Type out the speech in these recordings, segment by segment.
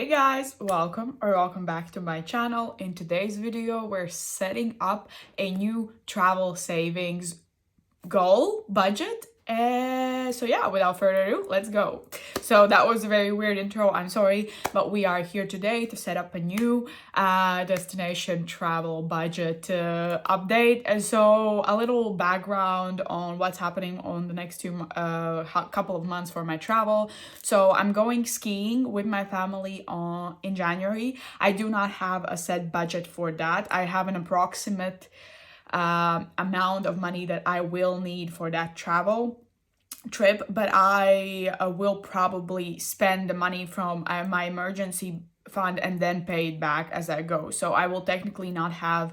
Hey guys, welcome back to my channel. In today's video, we're setting up a new travel savings goal budget. So yeah, without further ado, let's go. So that was a very weird intro, I'm sorry, but we are here today to set up a new destination travel budget update. And so a little background on what's happening on the next couple of months for my travel. So I'm going skiing with my family in January. I do not have a set budget for that. I have an approximate amount of money that I will need for that travel trip, but I will probably spend the money from my emergency fund and then pay it back as I go. So I will technically not have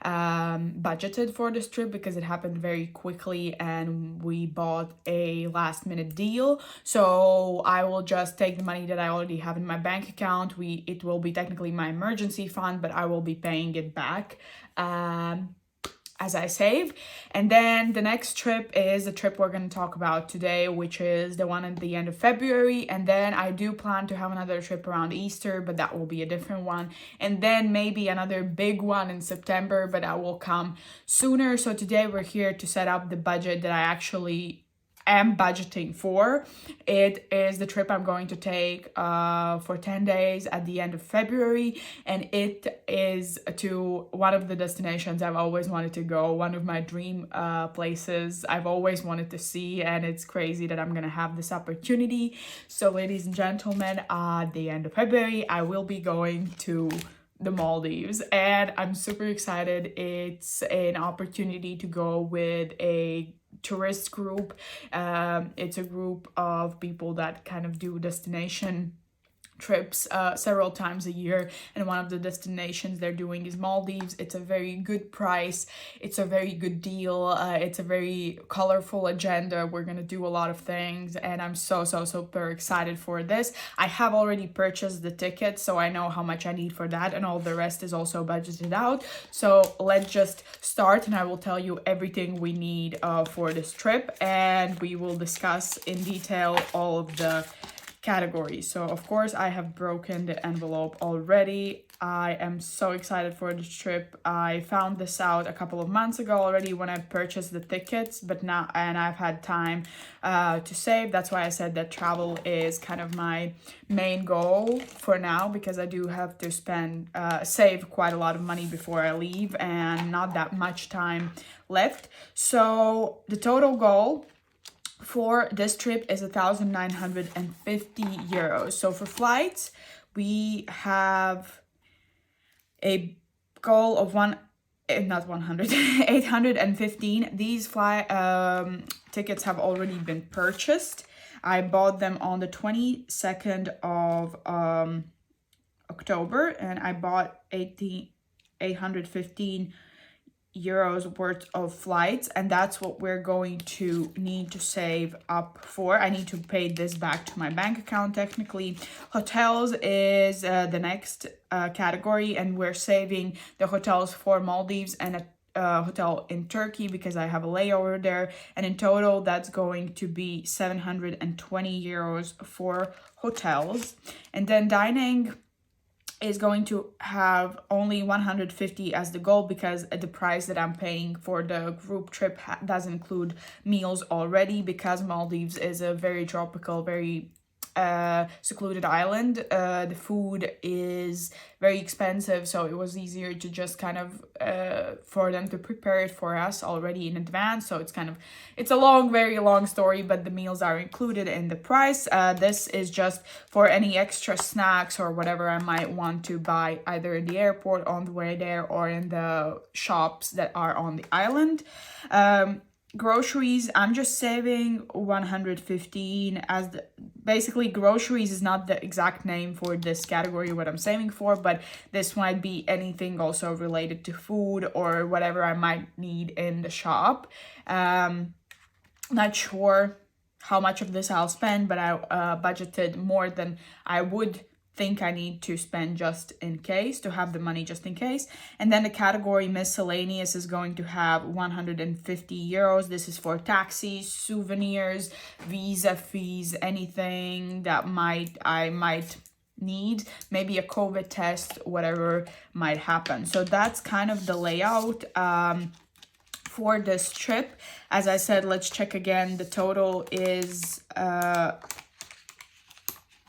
budgeted for this trip because it happened very quickly and we bought a last minute deal. So I will just take the money that I already have in my bank account. It will be technically my emergency fund, but I will be paying it back as I save. And then the next trip is the trip we're going to talk about today, which is the one at the end of February. And then I do plan to have another trip around Easter, but that will be a different one. And then maybe another big one in September, but that will come sooner. So today we're here to set up the budget that I actually am budgeting for. It is the trip I'm going to take for 10 days at the end of February, and it is to one of the destinations I've always wanted to go, one of my dream places I've always wanted to see, and it's crazy that I'm gonna have this opportunity. So ladies and gentlemen, at the end of February I will be going to the Maldives, and I'm super excited. It's an opportunity to go with a tourist group. It's a group of people that kind of do destination trips several times a year, and one of the destinations they're doing is Maldives. It's a very good price, it's a very good deal, it's a very colorful agenda. We're gonna do a lot of things, and I'm so super excited for this. I have already purchased the tickets, so I know how much I need for that, and all the rest is also budgeted out. So let's just start, and I will tell you everything we need for this trip, and we will discuss in detail all of the categories. So of course I have broken the envelope already. I am so excited for this trip. I found this out a couple of months ago already when I purchased the tickets, but now, and I've had time to save. That's why I said that travel is kind of my main goal for now, because I do have to save quite a lot of money before I leave and not that much time left. So the total goal for this trip is 1,950 euros. So for flights, we have a goal of 815. These tickets have already been purchased. I bought them on the 22nd of October, and I bought 815 euros worth of flights, and that's what we're going to need to save up for. I need to pay this back to my bank account technically. Hotels is the next category, and we're saving the hotels for Maldives and a hotel in Turkey because I have a layover there, and in total that's going to be 720 euros for hotels. And then dining is going to have only 150 as the goal, because the price that I'm paying for the group trip does include meals already, because Maldives is a very tropical, very secluded island. The food is very expensive, so it was easier to just kind of for them to prepare it for us already in advance. So it's a very long story, but the meals are included in the price. This is just for any extra snacks or whatever I might want to buy either in the airport on the way there or in the shops that are on the island. Groceries, I'm just saving 115 as basically groceries is not the exact name for this category what I'm saving for, but this might be anything also related to food or whatever I might need in the shop. Not sure how much of this I'll spend, but I budgeted more than I would think I need to spend just in case, to have the money just in case. And then the category miscellaneous is going to have 150 euros. This is for taxis, souvenirs, visa fees, anything that I might need, maybe a COVID test, whatever might happen. So that's kind of the layout for this trip. As I said, let's check again. The total is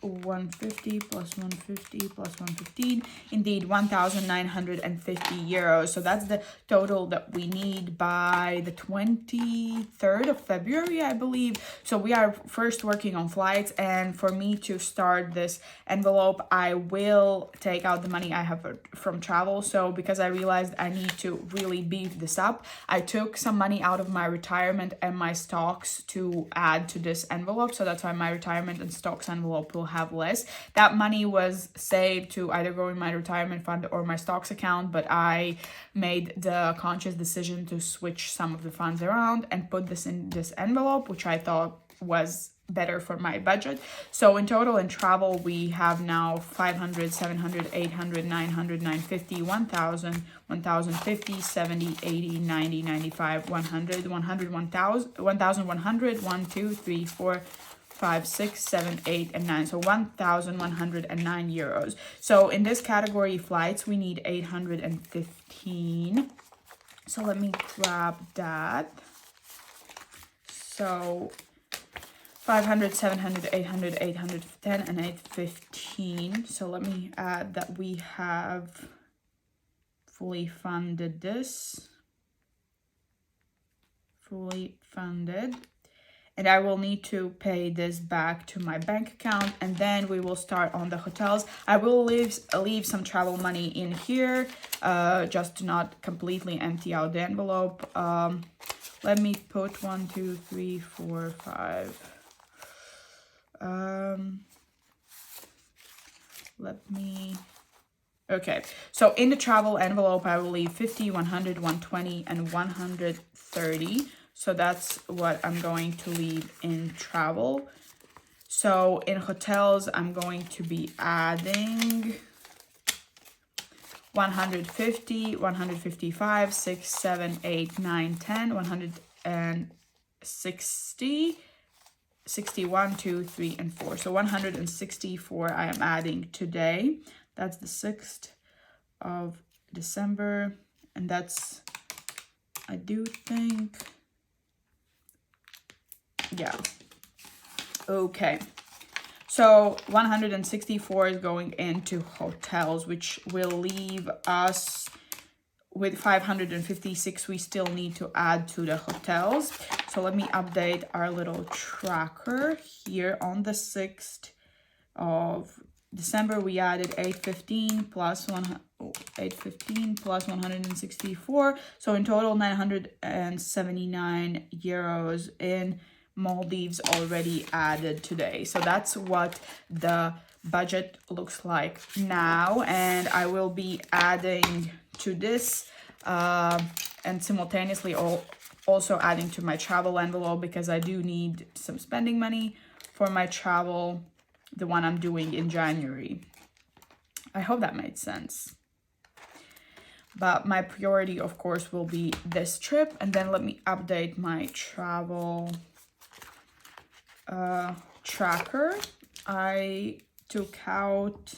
150 plus 150 plus 115, indeed 1,950 euros. So that's the total that we need by the 23rd of February, I believe. So we are first working on flights, and for me to start this envelope, I will take out the money I have from travel. So because I realized I need to really beef this up, I took some money out of my retirement and my stocks to add to this envelope. So that's why my retirement and stocks envelope will have less. That money was saved to either go in my retirement fund or my stocks account, but I made the conscious decision to switch some of the funds around and put this in this envelope, which I thought was better for my budget. So in total in travel, we have now 500, 700, 800, 900, 950, 1000, 1050, 70, 80, 90, 95, 100, 100, 1000, 1100, 1, 2, 3, 4, 5, 6, 7, 8, and 9. So 1,109 euros. So in this category flights, we need 815. So let me grab that. So 500, 700, 800, 810, and 815. So let me add that we have fully funded this. Fully funded. And I will need to pay this back to my bank account, and then we will start on the hotels. I will leave some travel money in here, just to not completely empty out the envelope. Let me put 1, 2, 3, 4, 5. Okay, so in the travel envelope, I will leave 50, 100, 120, and 130. So that's what I'm going to leave in travel. So in hotels, I'm going to be adding 150, 155, 6, 7, 8, 9, 10, 160, 61, 2, 3, and 4. So 164 I am adding today. That's the 6th of December. And that's, I do think... yeah. Okay. So 164 is going into hotels, which will leave us with 556 we still need to add to the hotels. So let me update our little tracker here. On the 6th of December, we added 815 plus 164. So in total, 979 euros in Maldives already added today. So that's what the budget looks like now, and I will be adding to this and simultaneously also adding to my travel envelope, because I do need some spending money for my travel, the one I'm doing in January. I hope that made sense. But my priority, of course, will be this trip. And then let me update my travel tracker. I took out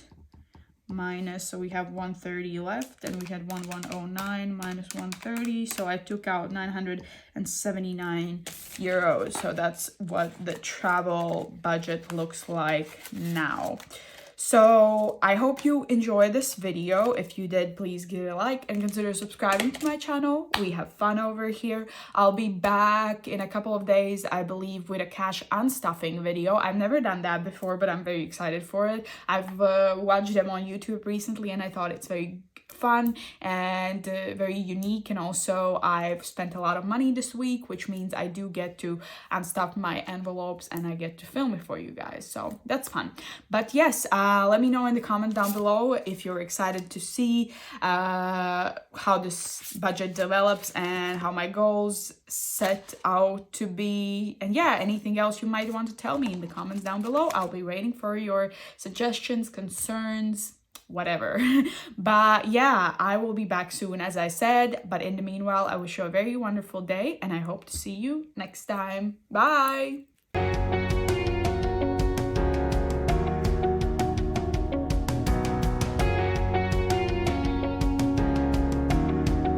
minus, so we have 130 left, and we had 1109 minus 130, so I took out 979 euros. So that's what the travel budget looks like now. So I hope you enjoyed this video. If you did, please give it a like and consider subscribing to my channel. We have fun over here. I'll be back in a couple of days, I believe, with a cash unstuffing video. I've never done that before, but I'm very excited for it. I've watched them on YouTube recently, and I thought it's very fun and very unique. And also I've spent a lot of money this week, which means I do get to unstuff my envelopes and I get to film it for you guys, so that's fun. But yes, let me know in the comment down below if you're excited to see how this budget develops and how my goals set out to be, and yeah, anything else you might want to tell me in the comments down below. I'll be waiting for your suggestions, concerns, whatever. But yeah, I will be back soon, as I said. But in the meanwhile, I wish you a very wonderful day, and I hope to see you next time. Bye.